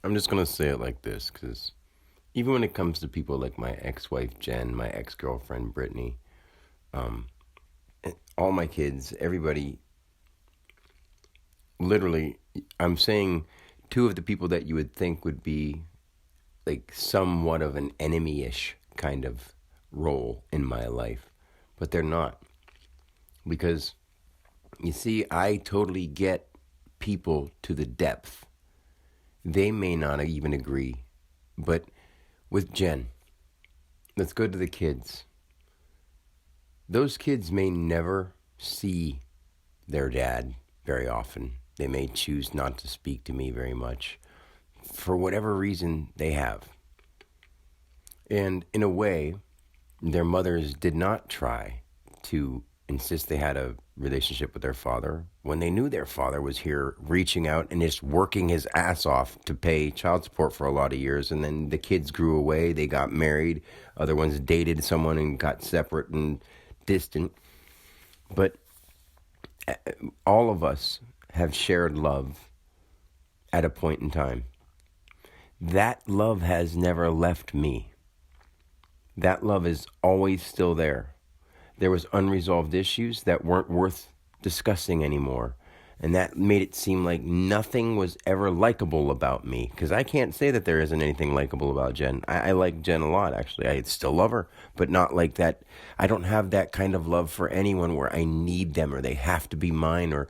I'm just going to say it like this, because even when it comes to people like my ex-wife Jen, my ex-girlfriend Brittany, um, all my kids, everybody, literally, I'm saying two of the people that you would think would be like somewhat of an enemy-ish kind of role in my life, but they're not. Because, you see, I totally get people to the depth. They may not even agree, but with Jen, let's go to the kids. Those kids may never see their dad very often. They may choose not to speak to me very much for whatever reason they have. And in a way, their mothers did not try to insist they had a relationship with their father when they knew their father was here reaching out and just working his ass off to pay child support for a lot of years. And then the kids grew away, they got married, other ones dated someone and got separate and distant. But all of us have shared love at a point in time. That love has never left me. That love is always still there. There was unresolved issues that weren't worth discussing anymore. And that made it seem like nothing was ever likable about me. Because I can't say that there isn't anything likable about Jen. I like Jen a lot, actually. I still love her, but not like that. I don't have that kind of love for anyone where I need them or they have to be mine or,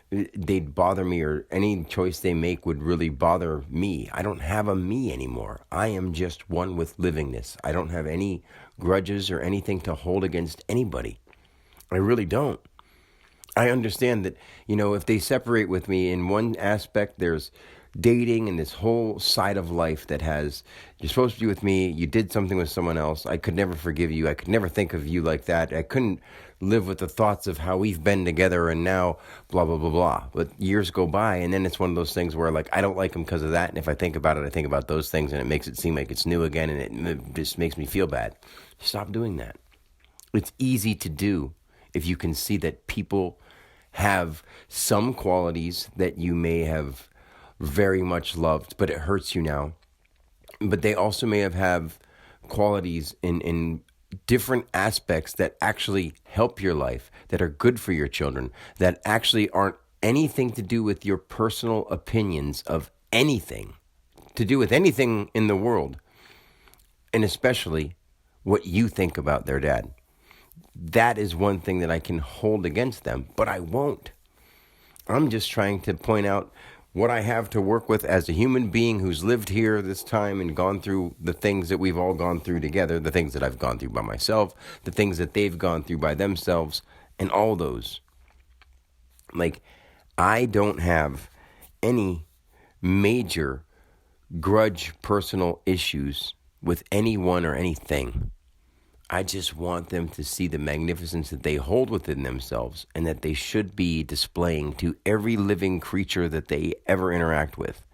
they'd bother me or any choice they make would really bother me. I don't have a me anymore. I am just one with livingness. I don't have any grudges or anything to hold against anybody. I really don't. I understand that, if they separate with me in one aspect, there's dating and this whole side of life that has, you're supposed to be with me, you did something with someone else, I could never forgive you, I could never think of you like that, I couldn't live with the thoughts of how we've been together and now blah, blah, blah, blah. But years go by and then it's one of those things where I don't like him because of that. And if I think about it, I think about those things and it makes it seem like it's new again and it just makes me feel bad. Stop doing that. It's easy to do if you can see that people have some qualities that you may have very much loved, but it hurts you now. But they also may have qualities in different aspects that actually help your life, that are good for your children, that actually aren't anything to do with your personal opinions of anything, to do with anything in the world, and especially what you think about their dad. That is one thing that I can hold against them, but I won't. I'm just trying to point out what I have to work with as a human being who's lived here this time and gone through the things that we've all gone through together, the things that I've gone through by myself, the things that they've gone through by themselves, and all those. I don't have any major grudge personal issues with anyone or anything. I just want them to see the magnificence that they hold within themselves and that they should be displaying to every living creature that they ever interact with.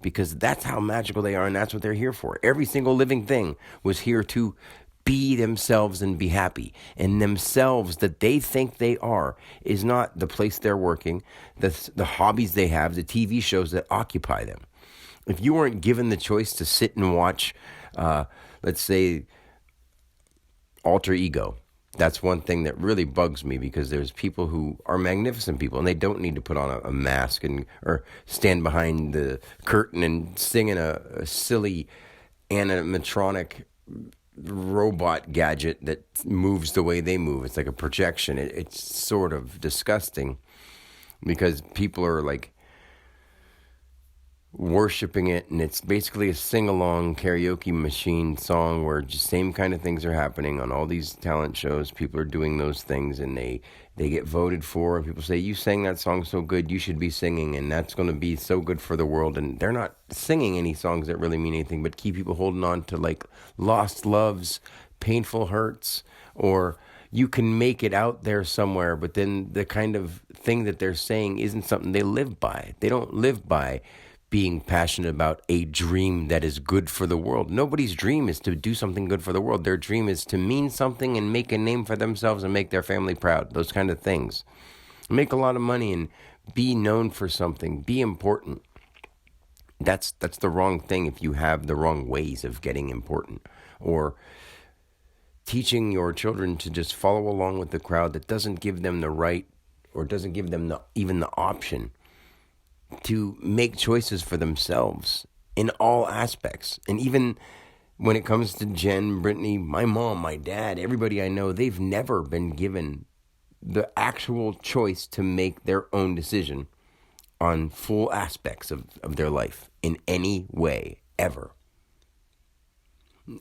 Because that's how magical they are and that's what they're here for. Every single living thing was here to be themselves and be happy. And themselves that they think they are is not the place they're working, the hobbies they have, the TV shows that occupy them. If you weren't given the choice to sit and watch, let's say, Alter Ego. That's one thing that really bugs me because there's people who are magnificent people and they don't need to put on a mask or stand behind the curtain and sing in a silly animatronic robot gadget that moves the way they move. It's like a projection. It's sort of disgusting because people are worshiping it, and it's basically a sing-along karaoke machine song where just same kind of things are happening on all these talent shows. People are doing those things, and they get voted for, and people say, you sang that song so good, you should be singing, and that's going to be so good for the world. And they're not singing any songs that really mean anything, but keep people holding on to lost loves, painful hurts, or you can make it out there somewhere, but then the kind of thing that they're saying isn't something they live by. They don't live by being passionate about a dream that is good for the world. Nobody's dream is to do something good for the world. Their dream is to mean something and make a name for themselves and make their family proud. Those kind of things. Make a lot of money and be known for something. Be important. That's the wrong thing if you have the wrong ways of getting important, or teaching your children to just follow along with the crowd that doesn't give them the right, or doesn't give them even the option to make choices for themselves in all aspects. And even when it comes to Jen, Brittany, my mom, my dad, everybody I know, they've never been given the actual choice to make their own decision on full aspects of their life in any way, ever.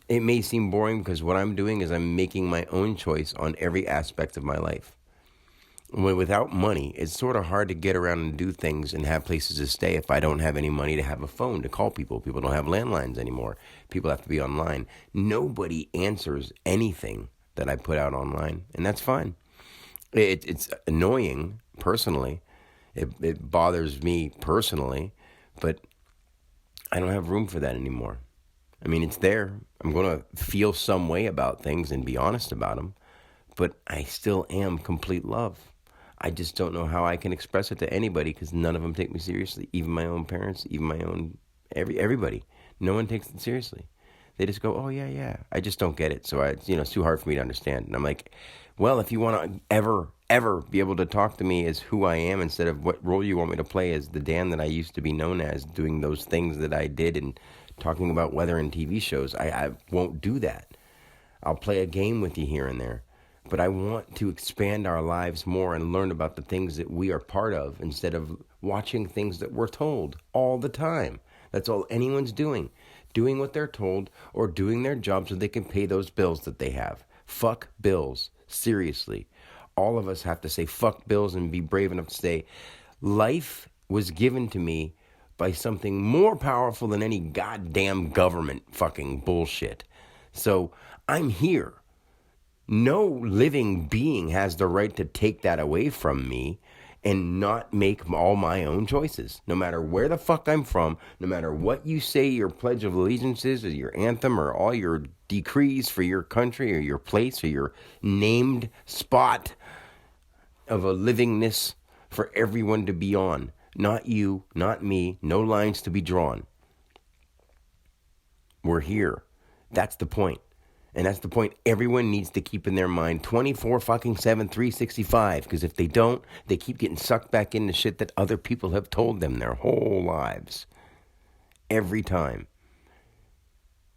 It may seem boring because what I'm doing is I'm making my own choice on every aspect of my life. Without money, it's sort of hard to get around and do things and have places to stay if I don't have any money to have a phone to call people. People don't have landlines anymore. People have to be online. Nobody answers anything that I put out online, and that's fine. It's annoying, personally. It bothers me personally, but I don't have room for that anymore. I mean, it's there. I'm going to feel some way about things and be honest about them, but I still am complete love. I just don't know how I can express it to anybody because none of them take me seriously. Even my own parents, even my own, everybody. No one takes it seriously. They just go, oh, yeah, yeah. I just don't get it. So, it's too hard for me to understand. And I'm like, well, if you want to ever be able to talk to me as who I am instead of what role you want me to play as the Dan that I used to be known as, doing those things that I did and talking about weather and TV shows, I won't do that. I'll play a game with you here and there. But I want to expand our lives more and learn about the things that we are part of instead of watching things that we're told all the time. That's all anyone's doing what they're told or doing their job so they can pay those bills that they have. Fuck bills. Seriously. All of us have to say fuck bills and be brave enough to say, life was given to me by something more powerful than any goddamn government fucking bullshit. So I'm here. No living being has the right to take that away from me and not make all my own choices. No matter where the fuck I'm from, no matter what you say your Pledge of Allegiance is, or your anthem, or all your decrees for your country, or your place, or your named spot of a livingness for everyone to be on. Not you, not me, no lines to be drawn. We're here. That's the point. And that's the point everyone needs to keep in their mind 24 fucking 7, 365. Because if they don't, they keep getting sucked back into shit that other people have told them their whole lives. Every time.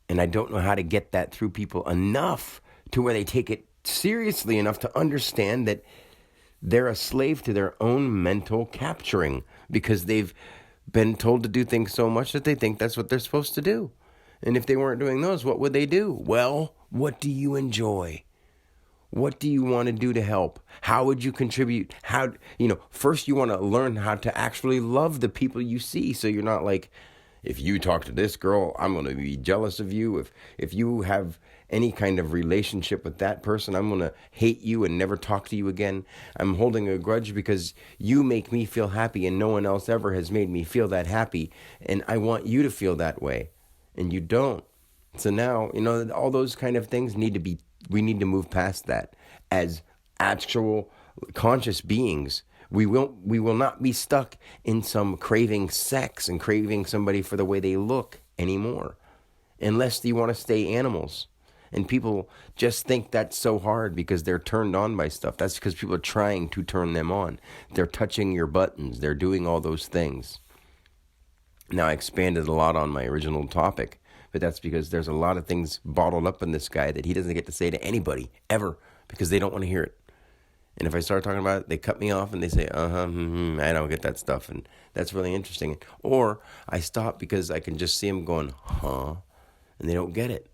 And I don't know how to get that through people enough to where they take it seriously enough to understand that they're a slave to their own mental capturing. Because they've been told to do things so much that they think that's what they're supposed to do. And if they weren't doing those, what would they do? Well, what do you enjoy? What do you want to do to help? How would you contribute? First you want to learn how to actually love the people you see. So you're not like, if you talk to this girl, I'm going to be jealous of you. If you have any kind of relationship with that person, I'm going to hate you and never talk to you again. I'm holding a grudge because you make me feel happy and no one else ever has made me feel that happy. And I want you to feel that way. And you don't. So now, all those kind of things we need to move past that. As actual conscious beings, we will not be stuck in some craving sex and craving somebody for the way they look anymore. Unless you want to stay animals. And people just think that's so hard because they're turned on by stuff. That's because people are trying to turn them on. They're touching your buttons. They're doing all those things. Now, I expanded a lot on my original topic, but that's because there's a lot of things bottled up in this guy that he doesn't get to say to anybody, ever, because they don't want to hear it. And if I start talking about it, they cut me off and they say, I don't get that stuff, and that's really interesting. Or I stop because I can just see them going, huh, and they don't get it.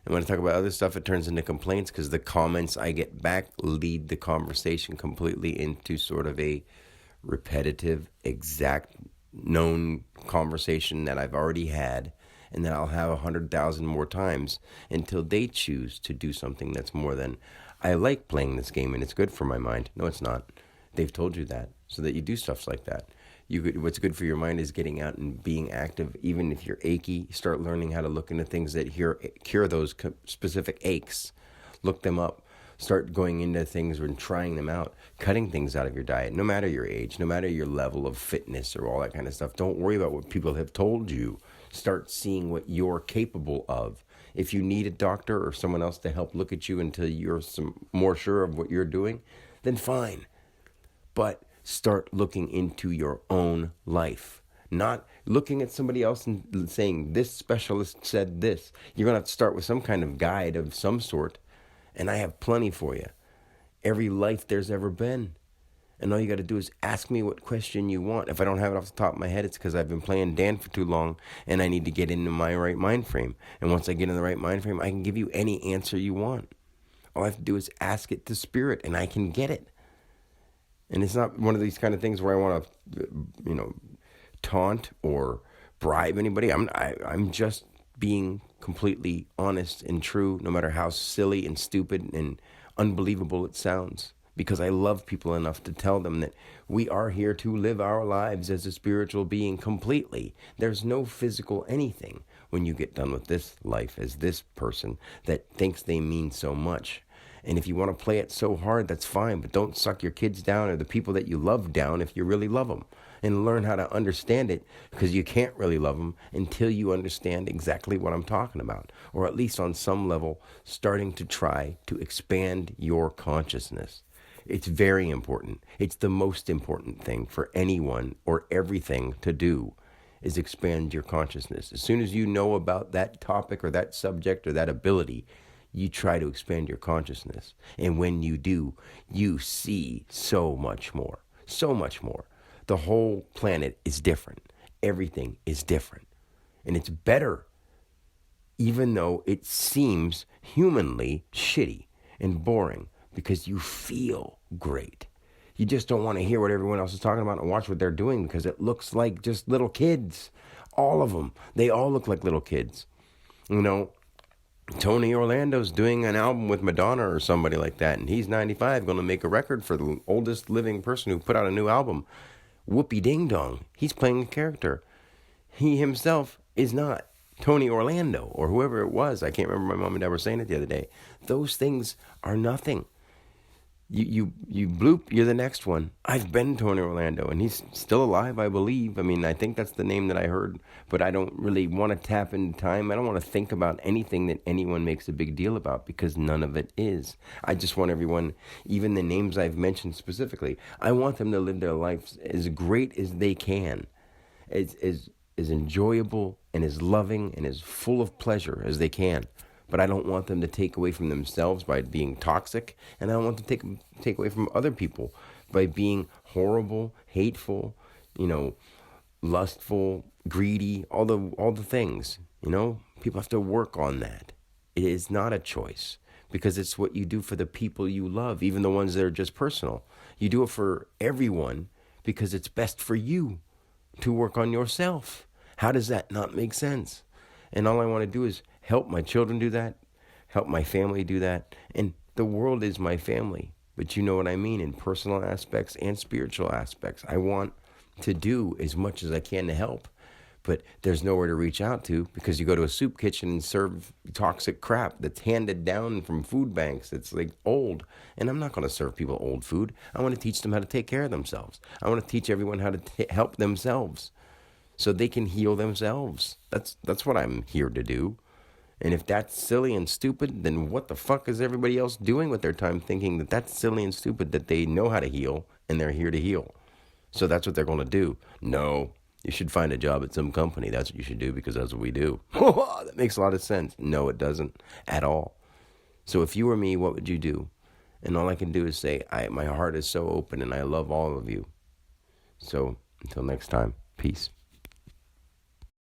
And when I talk about other stuff, it turns into complaints because the comments I get back lead the conversation completely into sort of a repetitive, exact, known conversation that I've already had and that I'll have 100,000 more times until they choose to do something that's more than, I like playing this game and it's good for my mind. No, it's not. They've told you that so that you do stuff like that. What's good for your mind is getting out and being active. Even if you're achy, start learning how to look into things that cure those specific aches. Look them up. Start going into things and trying them out, cutting things out of your diet, no matter your age, no matter your level of fitness or all that kind of stuff. Don't worry about what people have told you. Start seeing what you're capable of. If you need a doctor or someone else to help look at you until you're more sure of what you're doing, then fine. But start looking into your own life. Not looking at somebody else and saying, this specialist said this. You're going to have to start with some kind of guide of some sort. And I have plenty for you. Every life there's ever been. And all you got to do is ask me what question you want. If I don't have it off the top of my head, it's because I've been playing Dan for too long and I need to get into my right mind frame. And once I get in the right mind frame, I can give you any answer you want. All I have to do is ask it to spirit and I can get it. And it's not one of these kind of things where I want to, taunt or bribe anybody. I'm just being completely honest and true, no matter how silly and stupid and unbelievable it sounds. Because I love people enough to tell them that we are here to live our lives as a spiritual being completely. There's no physical anything when you get done with this life as this person that thinks they mean so much. And if you want to play it so hard, that's fine. But don't suck your kids down or the people that you love down if you really love them. And learn how to understand it, because you can't really love them until you understand exactly what I'm talking about. Or at least on some level, starting to try to expand your consciousness. It's very important. It's the most important thing for anyone or everything to do is expand your consciousness. As soon as you know about that topic or that subject or that ability, you try to expand your consciousness. And when you do, you see so much more. So much more. The whole planet is different. Everything is different. And it's better, even though it seems humanly shitty and boring, because you feel great. You just don't want to hear what everyone else is talking about and watch what they're doing because it looks like just little kids. All of them. They all look like little kids. Tony Orlando's doing an album with Madonna or somebody like that, and he's 95, going to make a record for the oldest living person who put out a new album. Whoopie ding dong. He's playing a character. He himself is not Tony Orlando or whoever it was. I can't remember, my mom and dad were saying it the other day. Those things are nothing. You bloop, you're the next one. I've been Tony Orlando, and he's still alive, I believe. I mean, I think that's the name that I heard, but I don't really want to tap into time. I don't want to think about anything that anyone makes a big deal about, because none of it is. I just want everyone, even the names I've mentioned specifically, I want them to live their lives as great as they can, as enjoyable and as loving and as full of pleasure as they can. But I don't want them to take away from themselves by being toxic, and I don't want them to take away from other people by being horrible, hateful, lustful, greedy, all the things. People have to work on that. It is not a choice, because it's what you do for the people you love, even the ones that are just personal. You do it for everyone because it's best for you to work on yourself. How does that not make sense? And all I want to do is help my children do that, help my family do that. And the world is my family. But you know what I mean, in personal aspects and spiritual aspects. I want to do as much as I can to help. But there's nowhere to reach out to, because you go to a soup kitchen and serve toxic crap that's handed down from food banks. It's like old. And I'm not going to serve people old food. I want to teach them how to take care of themselves. I want to teach everyone how to help themselves so they can heal themselves. That's what I'm here to do. And if that's silly and stupid, then what the fuck is everybody else doing with their time thinking that that's silly and stupid, that they know how to heal and they're here to heal? So that's what they're going to do. No, you should find a job at some company. That's what you should do, because that's what we do. That makes a lot of sense. No, it doesn't at all. So if you were me, what would you do? And all I can do is say, my heart is so open and I love all of you. So until next time, peace.